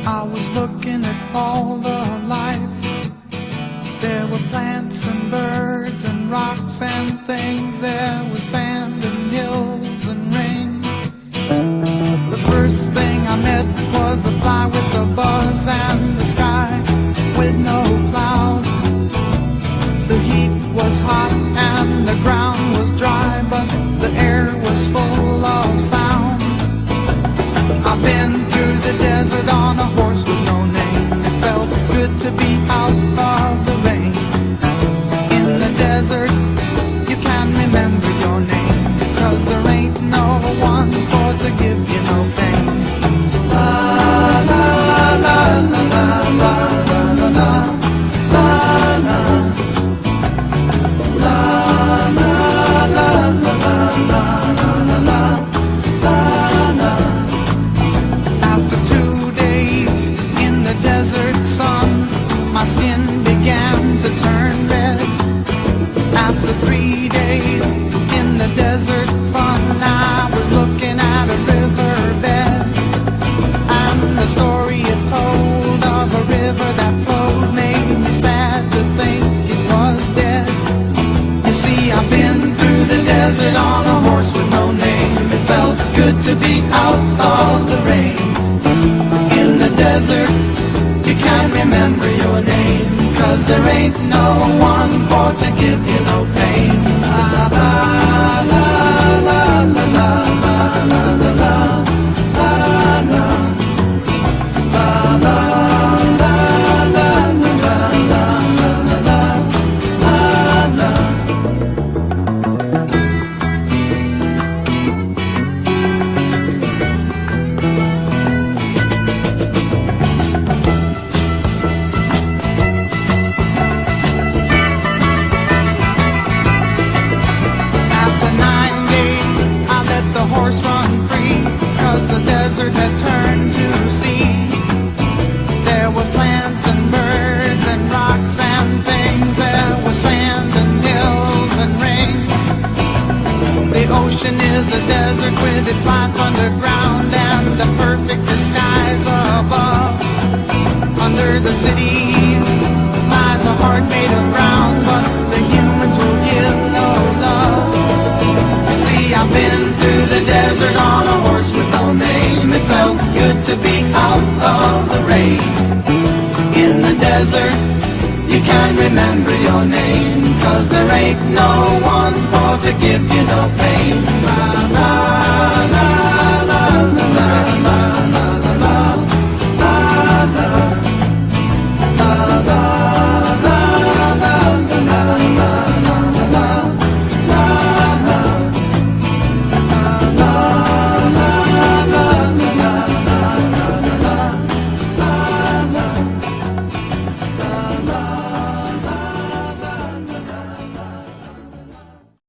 I was looking at all the life. There were plants and birds and rocks and things. There was sand and hills and rain. The first thing I met was a fly with a buzz and the sky with no clouds. The heat was hot and the ground was dry, but the air was full of sound. I've been through the desert on a horse with no name. It felt good to be out of the rain. In the desert, you can remember your name, because there ain't no one for to give you no pain. La la la la la la la la la la. La la la la la la la la la. After 2 days in the desert sun, my skin began to turn red. After 3 days in the desert fun, I was looking at a riverbed, and the story it told of a river that flowed made me sad to think it was dead. You see, I've been through the desert on a horse with no name. It felt good to be out of the rain. In the desert, you can't remember your name, 'cause there ain't no one for to give you no pain. La la la la la la la la la la la la la la la la la la la. After 9 days, I let the horse run free, 'cause the desert had turned to sea. There were plants and birds and rocks and things. There was sand and hills and rings. The ocean is a desert with its life underground and the perfect disguise above. Under the cities lies a heart made of brown, but the humans will give no love. You see, I've been through the desert on a horse with no name. It felt good to be out of the rain. In the desert, you can't remember your name, 'cause there ain't no one for to give you no pain. La la